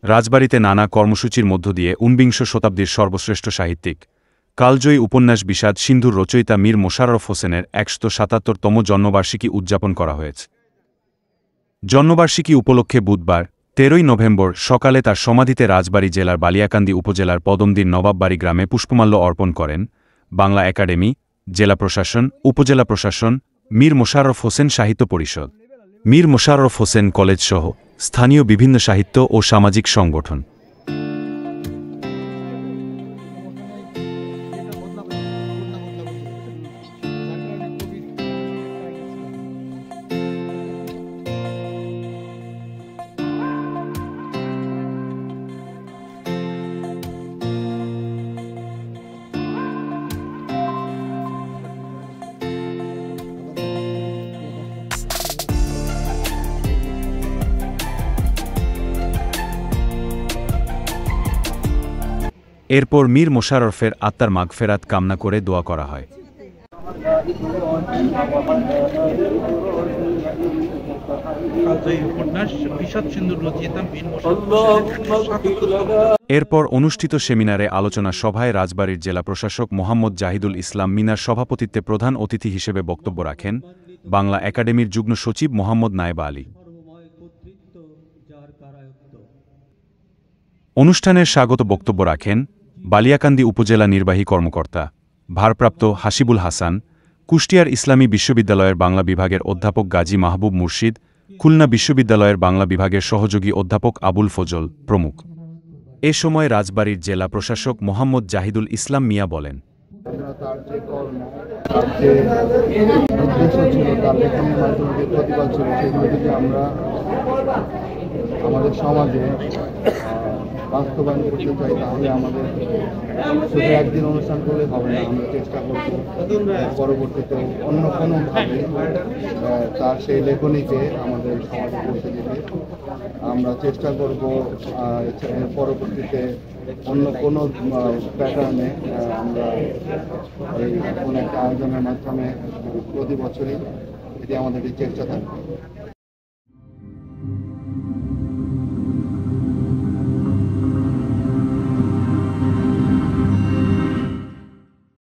রাজবাড়িতে নানা কর্মসূচির মধ্য দিয়ে ঊনবিংশ শতাব্দীর সর্বশ্রেষ্ঠ সাহিত্যিক, কালজয়ী উপন্যাস বিষাদ সিন্ধুর রচয়িতা মীর মোশাররফ হোসেনের ১৭৭তম জন্মবার্ষিকী উদযাপন করা হয়েছে। জন্মবার্ষিকী উপলক্ষে বুধবার ১৩ নভেম্বর সকালে তার সমাধিতে রাজবাড়ী জেলার বালিয়াকান্দি উপজেলার পদমদির নবাববাড়ি গ্রামে পুষ্পমাল্য অর্পণ করেন বাংলা একাডেমি, জেলা প্রশাসন, উপজেলা প্রশাসন, মীর মোশাররফ হোসেন সাহিত্য পরিষদ, মীর মোশাররফ হোসেন কলেজসহ স্থানীয় বিভিন্ন সাহিত্য ও সামাজিক সংগঠন। এরপর মীর মোশাররফের আত্মার মাগফেরাত কামনা করে দোয়া করা হয়। এরপর অনুষ্ঠিত সেমিনারে আলোচনা সভায় রাজবাড়ীর জেলা প্রশাসক মোহাম্মদ জাহিদুল ইসলাম মিনার সভাপতিত্বে প্রধান অতিথি হিসেবে বক্তব্য রাখেন বাংলা একাডেমির যুগ্ম সচিব মোহাম্মদ নায়েব আলী। অনুষ্ঠানের স্বাগত বক্তব্য রাখেন বালিয়াকান্দি উপজেলা নির্বাহী কর্মকর্তা ভারপ্রাপ্ত হাসিবুল হাসান, কুষ্টিয়ার ইসলামী বিশ্ববিদ্যালয়ের বাংলা বিভাগের অধ্যাপক গাজী মাহবুব মুর্শিদ, খুলনা বিশ্ববিদ্যালয়ের বাংলা বিভাগের সহযোগী অধ্যাপক আবুল ফজল প্রমুখ। এ সময় রাজবাড়ীর জেলা প্রশাসক মোহাম্মদ জাহিদুল ইসলাম মিয়া বলেন, আমাদের সমাজে বাস্তবায়ন করতে চাই, তাহলে আমাদের শুধু একদিন অনুষ্ঠান করলে হবে না। আমরা চেষ্টা করব পরবর্তীতে অন্য কোনোভাবে তার সেই লেখনীকে আমাদের সমাজে পৌঁছে দিতে। আমরা চেষ্টা করব পরবর্তীতে অন্য কোনো প্যাটার্নে আমরা এই কোনো একটা আয়োজনের মাধ্যমে প্রতি বছরই এটি আমাদের চেষ্টা থাকবে।